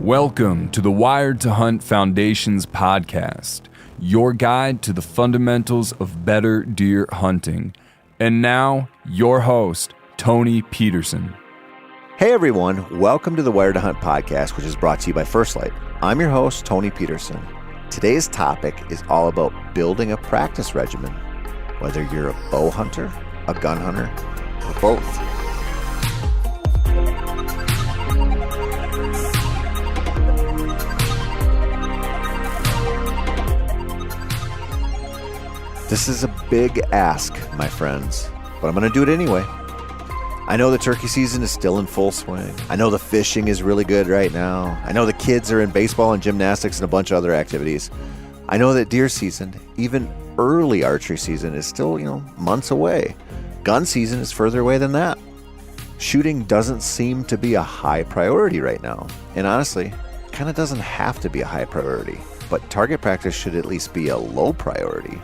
Welcome to the Wired to Hunt Foundation's podcast, your guide to the fundamentals of better deer hunting. And now, your host, Tony Peterson. Hey everyone, welcome to the Wired to Hunt podcast, which is brought to you by First Light. I'm your host, Tony Peterson. Today's topic is all about building a practice regimen, whether you're a bow hunter, a gun hunter, or both. This is a big ask, my friends, but I'm going to do it anyway. I know the turkey season is still in full swing. I know the fishing is really good right now. I know the kids are in baseball and gymnastics and a bunch of other activities. I know that deer season, even early archery season, is still, months away. Gun season is further away than that. Shooting doesn't seem to be a high priority right now. And honestly, it kind of doesn't have to be a high priority. But target practice should at least be a low priority.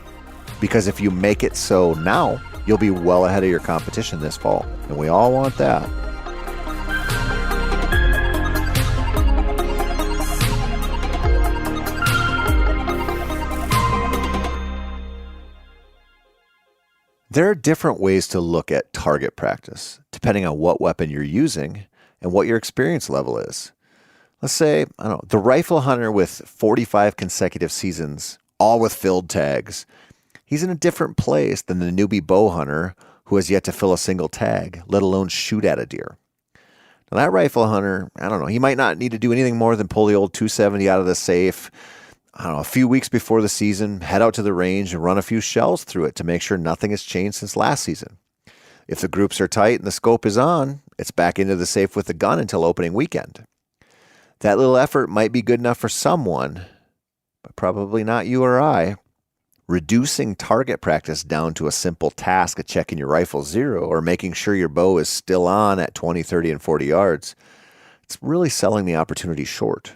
Because if you make it so now, you'll be well ahead of your competition this fall. And we all want that. There are different ways to look at target practice, depending on what weapon you're using and what your experience level is. Let's say, the rifle hunter with 45 consecutive seasons, all with filled tags. He's in a different place than the newbie bow hunter who has yet to fill a single tag, let alone shoot at a deer. Now that rifle hunter, he might not need to do anything more than pull the old 270 out of the safe, a few weeks before the season, head out to the range and run a few shells through it to make sure nothing has changed since last season. If the groups are tight and the scope is on, it's back into the safe with the gun until opening weekend. That little effort might be good enough for someone, but probably not you or I. Reducing target practice down to a simple task of checking your rifle zero or making sure your bow is still on at 20, 30, and 40 yards, it's really selling the opportunity short.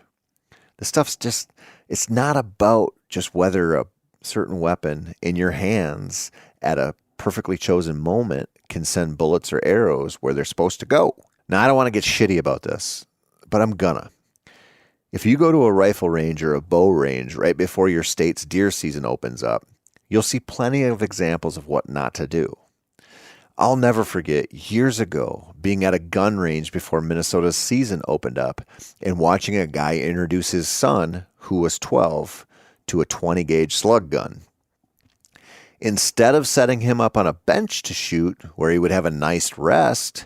The stuff's it's not about just whether a certain weapon in your hands at a perfectly chosen moment can send bullets or arrows where they're supposed to go. Now, I don't want to get shitty about this, but I'm gonna. If you go to a rifle range or a bow range right before your state's deer season opens up, you'll see plenty of examples of what not to do. I'll never forget years ago being at a gun range before Minnesota's season opened up and watching a guy introduce his son, who was 12, to a 20 gauge slug gun. Instead of setting him up on a bench to shoot where he would have a nice rest,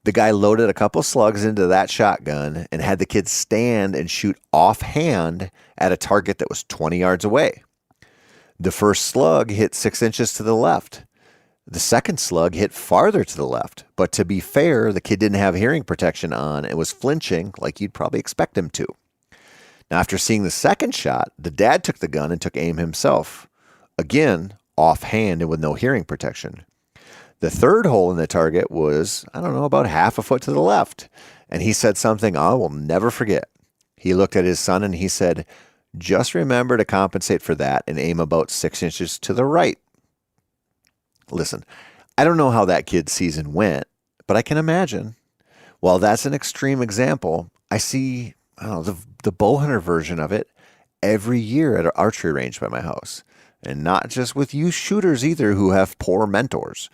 the guy loaded a couple slugs into that shotgun and had the kid stand and shoot offhand at a target that was 20 yards away. The first slug hit 6 inches to the left. The second slug hit farther to the left. But to be fair, the kid didn't have hearing protection on and was flinching like you'd probably expect him to. Now, after seeing the second shot, the dad took the gun and took aim himself. Again, offhand and with no hearing protection. The third hole in the target was, about half a foot to the left. And he said something I will never forget. He looked at his son and he said, "Just remember to compensate for that and aim about 6 inches to the right." Listen, I don't know how that kid's season went, but I can imagine. While that's an extreme example, I see, the bow hunter version of it every year at an archery range by my house. And not just with you shooters either who have poor mentors.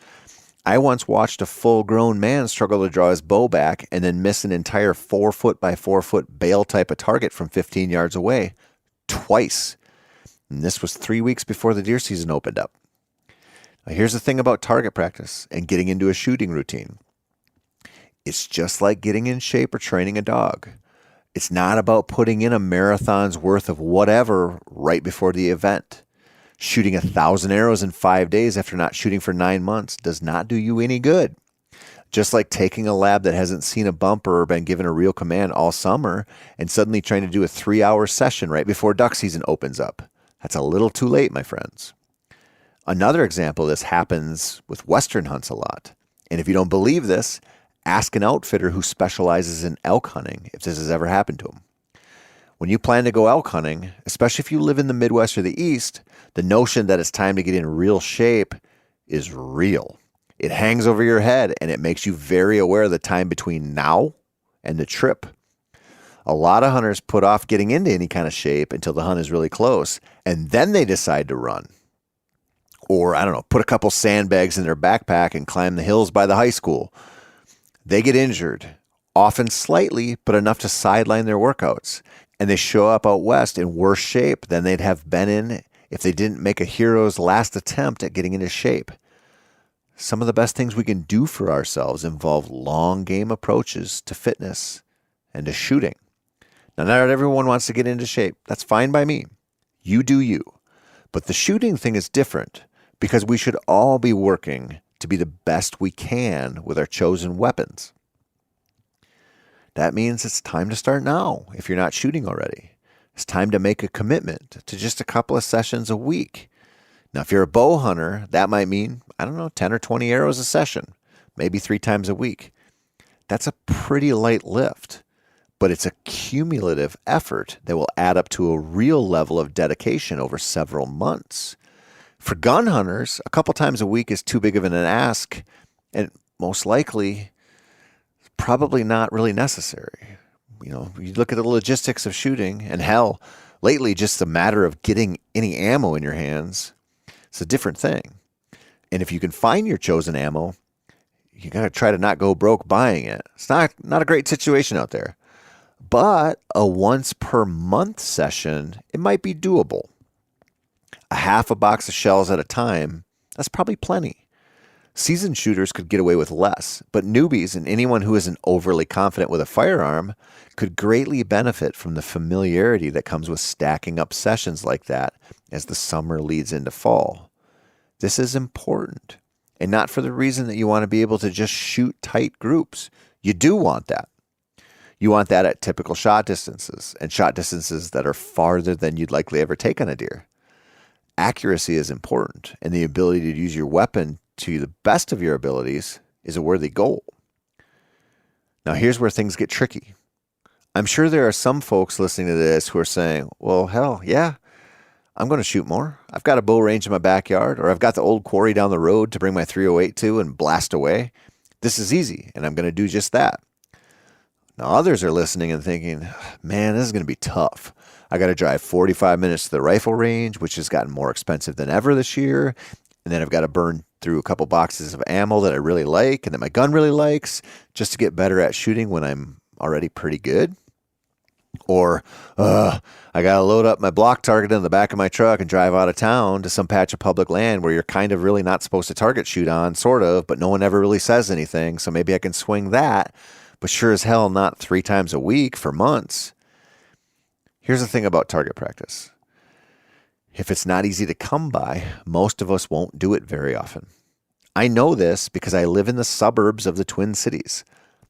I once watched a full-grown man struggle to draw his bow back and then miss an entire 4 foot by 4 foot bale type of target from 15 yards away twice. And this was 3 weeks before the deer season opened up. Now, here's the thing about target practice and getting into a shooting routine. It's just like getting in shape or training a dog. It's not about putting in a marathon's worth of whatever right before the event. Shooting 1,000 arrows in 5 days after not shooting for 9 months does not do you any good. Just like taking a lab that hasn't seen a bumper or been given a real command all summer and suddenly trying to do a 3-hour session right before duck season opens up. That's a little too late, my friends. Another example of this happens with Western hunts a lot. And if you don't believe this, ask an outfitter who specializes in elk hunting if this has ever happened to him. When you plan to go elk hunting, especially if you live in the Midwest or the East, the notion that it's time to get in real shape is real. It hangs over your head and it makes you very aware of the time between now and the trip. A lot of hunters put off getting into any kind of shape until the hunt is really close, and then they decide to run. Or, I don't know, put a couple sandbags in their backpack and climb the hills by the high school. They get injured, often slightly, but enough to sideline their workouts. And they show up out west in worse shape than they'd have been in if they didn't make a hero's last attempt at getting into shape. Some of the best things we can do for ourselves involve long game approaches to fitness and to shooting. Now, not everyone wants to get into shape. That's fine by me. You do you. But the shooting thing is different because we should all be working to be the best we can with our chosen weapons. That means it's time to start now if you're not shooting already. It's time to make a commitment to just a couple of sessions a week. Now, if you're a bow hunter, that might mean, 10 or 20 arrows a session, maybe 3 times a week. That's a pretty light lift, but it's a cumulative effort that will add up to a real level of dedication over several months. For gun hunters, a couple times a week is too big of an ask, and most likely, probably not really necessary. You look at the logistics of shooting, and hell, lately just the matter of getting any ammo in your hands, it's a different thing. And if you can find your chosen ammo, you got to try to not go broke buying it. It's not a great situation out there. But a once per month session, it might be doable. A half a box of shells at a time, that's probably plenty. Seasoned shooters could get away with less, but newbies and anyone who isn't overly confident with a firearm could greatly benefit from the familiarity that comes with stacking up sessions like that as the summer leads into fall. This is important, and not for the reason that you want to be able to just shoot tight groups. You do want that. You want that at typical shot distances, and shot distances that are farther than you'd likely ever take on a deer. Accuracy is important, and the ability to use your weapon to the best of your abilities is a worthy goal. Now, here's where things get tricky. I'm sure there are some folks listening to this who are saying, well, hell, yeah, I'm going to shoot more. I've got a bow range in my backyard, or I've got the old quarry down the road to bring my 308 to and blast away. This is easy, and I'm going to do just that. Now, others are listening and thinking, man, this is going to be tough. I got to drive 45 minutes to the rifle range, which has gotten more expensive than ever this year. And then I've got to burn through a couple boxes of ammo that I really like and that my gun really likes just to get better at shooting when I'm already pretty good. Or I got to load up my block target in the back of my truck and drive out of town to some patch of public land where you're kind of really not supposed to target shoot on, sort of, but no one ever really says anything. So maybe I can swing that, but sure as hell not 3 times a week for months. Here's the thing about target practice. If it's not easy to come by, most of us won't do it very often. I know this because I live in the suburbs of the Twin Cities,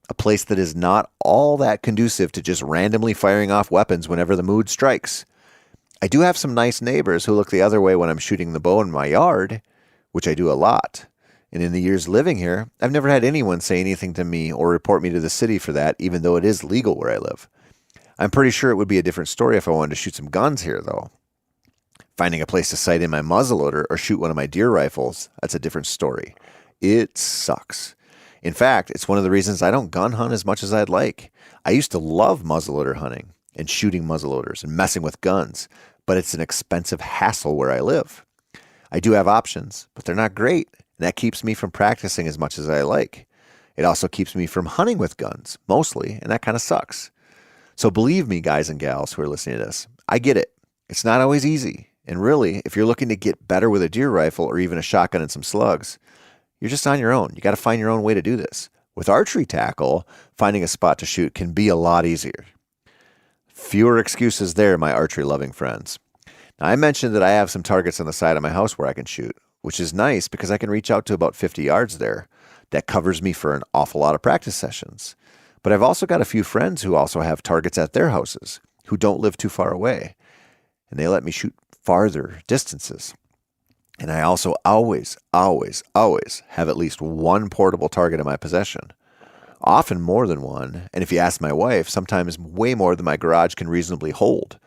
a place that is not all that conducive to just randomly firing off weapons whenever the mood strikes. I do have some nice neighbors who look the other way when I'm shooting the bow in my yard, which I do a lot. And in the years living here, I've never had anyone say anything to me or report me to the city for that, even though it is legal where I live. I'm pretty sure it would be a different story if I wanted to shoot some guns here, though. Finding a place to sight in my muzzleloader or shoot one of my deer rifles, that's a different story. It sucks. In fact, it's one of the reasons I don't gun hunt as much as I'd like. I used to love muzzleloader hunting and shooting muzzleloaders and messing with guns, but it's an expensive hassle where I live. I do have options, but they're not great, and that keeps me from practicing as much as I like. It also keeps me from hunting with guns, mostly, and that kind of sucks. So believe me, guys and gals who are listening to this, I get it. It's not always easy. And really, if you're looking to get better with a deer rifle or even a shotgun and some slugs, you're just on your own. You got to find your own way to do this. With archery tackle, finding a spot to shoot can be a lot easier. Fewer excuses there, my archery-loving friends. Now, I mentioned that I have some targets on the side of my house where I can shoot, which is nice because I can reach out to about 50 yards there. That covers me for an awful lot of practice sessions. But I've also got a few friends who also have targets at their houses who don't live too far away, and they let me shoot farther distances. And I also always have at least one portable target in my possession. Often more than one, and if you ask my wife, sometimes way more than my garage can reasonably hold.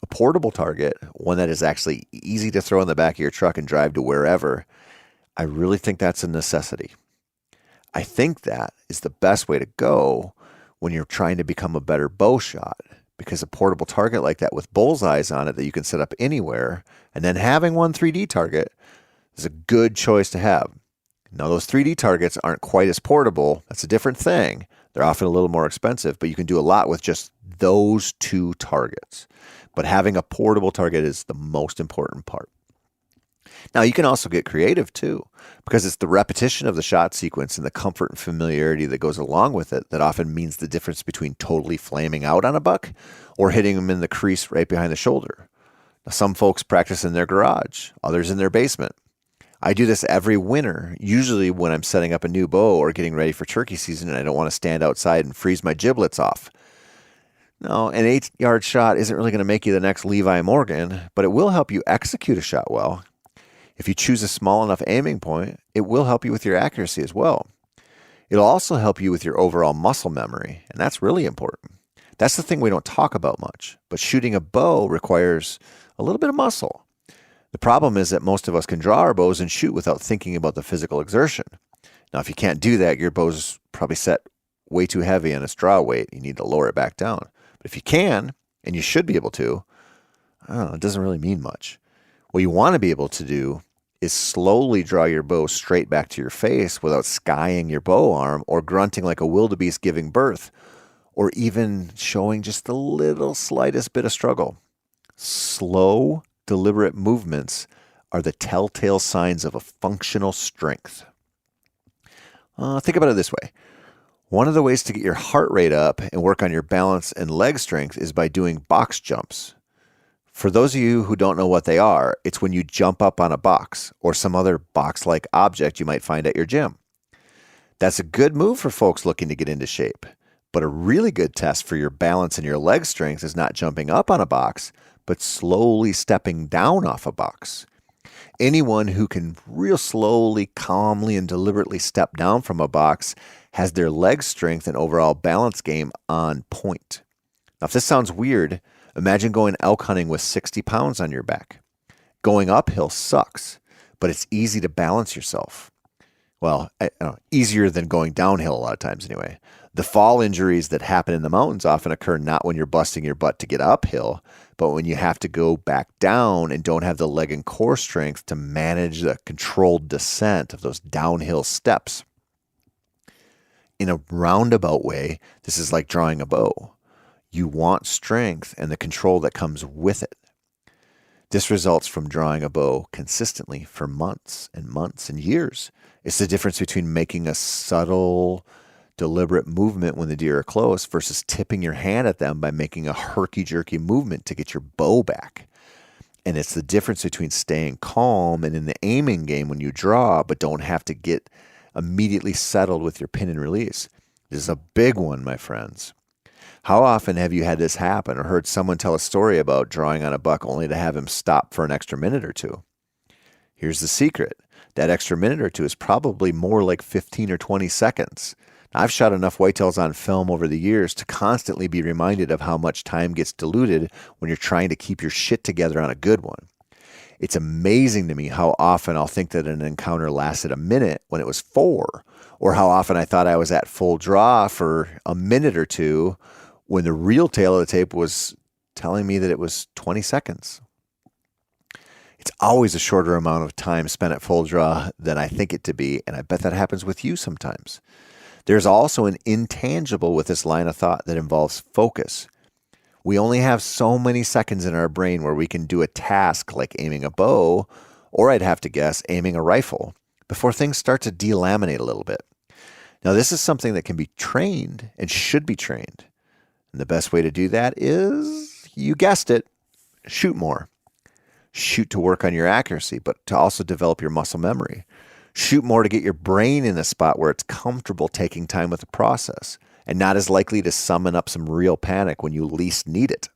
A portable target, one that is actually easy to throw in the back of your truck and drive to wherever, I really think that's a necessity. I think that is the best way to go when you're trying to become a better bow shot, because a portable target like that with bullseyes on it that you can set up anywhere, and then having one 3D target is a good choice to have. Now, those 3D targets aren't quite as portable. That's a different thing. They're often a little more expensive, but you can do a lot with just those two targets. But having a portable target is the most important part. Now, you can also get creative too, because it's the repetition of the shot sequence and the comfort and familiarity that goes along with it that often means the difference between totally flaming out on a buck or hitting him in the crease right behind the shoulder. Now, some folks practice in their garage, others in their basement. I do this every winter, usually when I'm setting up a new bow or getting ready for turkey season and I don't want to stand outside and freeze my giblets off. No, an 8-yard shot isn't really going to make you the next Levi Morgan, but it will help you execute a shot well. If you choose a small enough aiming point, it will help you with your accuracy as well. It'll also help you with your overall muscle memory, and that's really important. That's the thing we don't talk about much, but shooting a bow requires a little bit of muscle. The problem is that most of us can draw our bows and shoot without thinking about the physical exertion. Now, if you can't do that, your bow's probably set way too heavy on its draw weight. You need to lower it back down. But if you can, and you should be able to, it doesn't really mean much. What you want to be able to do is slowly draw your bow straight back to your face without skying your bow arm or grunting like a wildebeest giving birth, or even showing just the little slightest bit of struggle. Slow, deliberate movements are the telltale signs of a functional strength. Think about it this way. One of the ways to get your heart rate up and work on your balance and leg strength is by doing box jumps. For those of you who don't know what they are, it's when you jump up on a box or some other box-like object you might find at your gym. That's a good move for folks looking to get into shape, but a really good test for your balance and your leg strength is not jumping up on a box, but slowly stepping down off a box. Anyone who can real slowly, calmly, and deliberately step down from a box has their leg strength and overall balance game on point. Now, if this sounds weird, imagine going elk hunting with 60 pounds on your back. Going uphill sucks, but it's easy to balance yourself. Well, easier than going downhill a lot of times anyway. The fall injuries that happen in the mountains often occur not when you're busting your butt to get uphill, but when you have to go back down and don't have the leg and core strength to manage the controlled descent of those downhill steps. In a roundabout way, this is like drawing a bow. You want strength and the control that comes with it. This results from drawing a bow consistently for months and months and years. It's the difference between making a subtle, deliberate movement when the deer are close versus tipping your hand at them by making a herky-jerky movement to get your bow back. And it's the difference between staying calm and in the aiming game when you draw, but don't have to get immediately settled with your pin and release. This is a big one, my friends. How often have you had this happen or heard someone tell a story about drawing on a buck only to have him stop for an extra minute or two? Here's the secret. That extra minute or two is probably more like 15 or 20 seconds. Now, I've shot enough whitetails on film over the years to constantly be reminded of how much time gets diluted when you're trying to keep your shit together on a good one. It's amazing to me how often I'll think that an encounter lasted a minute when it was 4, or how often I thought I was at full draw for a minute or two when the real tail of the tape was telling me that it was 20 seconds. It's always a shorter amount of time spent at full draw than I think it to be, and I bet that happens with you sometimes. There's also an intangible with this line of thought that involves focus. We only have so many seconds in our brain where we can do a task like aiming a bow, or I'd have to guess aiming a rifle, before things start to delaminate a little bit. Now, this is something that can be trained and should be trained. And the best way to do that is, you guessed it, shoot more. Shoot to work on your accuracy, but to also develop your muscle memory. Shoot more to get your brain in a spot where it's comfortable taking time with the process and not as likely to summon up some real panic when you least need it.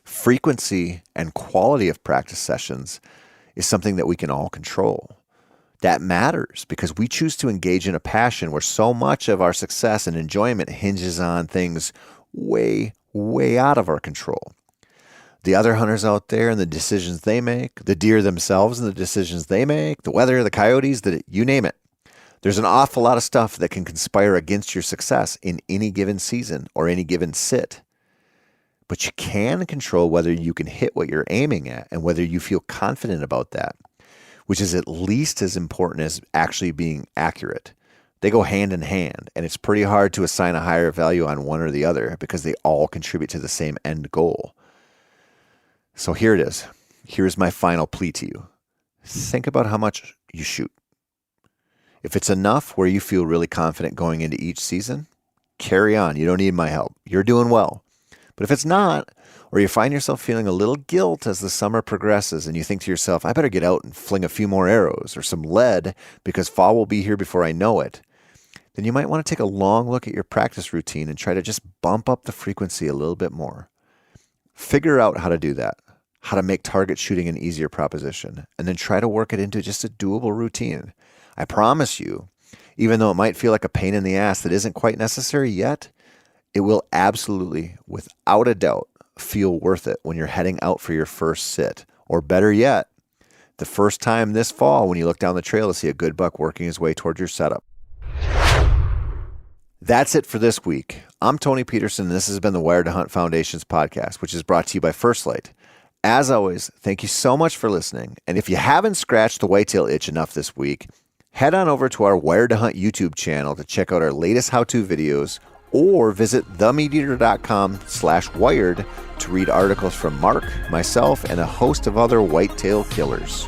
Frequency and quality of practice sessions is something that we can all control. That matters because we choose to engage in a passion where so much of our success and enjoyment hinges on things way, way out of our control. The other hunters out there and the decisions they make, the deer themselves and the decisions they make, the weather, the coyotes, you name it. There's an awful lot of stuff that can conspire against your success in any given season or any given sit. But you can control whether you can hit what you're aiming at and whether you feel confident about that, which is at least as important as actually being accurate. They go hand in hand, and it's pretty hard to assign a higher value on one or the other because they all contribute to the same end goal. So here it is. Here's my final plea to you. Think about how much you shoot. If it's enough where you feel really confident going into each season, carry on. You don't need my help. You're doing well. But if it's not, or you find yourself feeling a little guilt as the summer progresses and you think to yourself, I better get out and fling a few more arrows or some lead because fall will be here before I know it, then you might want to take a long look at your practice routine and try to just bump up the frequency a little bit more. Figure out how to do that, how to make target shooting an easier proposition, and then try to work it into just a doable routine. I promise you, even though it might feel like a pain in the ass that isn't quite necessary yet, it will absolutely, without a doubt, feel worth it when you're heading out for your first sit. Or better yet, the first time this fall when you look down the trail to see a good buck working his way towards your setup. That's it for this week. I'm Tony Peterson, and this has been the Wired to Hunt Foundation's podcast, which is brought to you by First Light. As always, thank you so much for listening. And if you haven't scratched the whitetail itch enough this week, head on over to our Wired to Hunt YouTube channel to check out our latest how-to videos, or visit themeateater.com/wired to read articles from Mark, myself, and a host of other whitetail killers.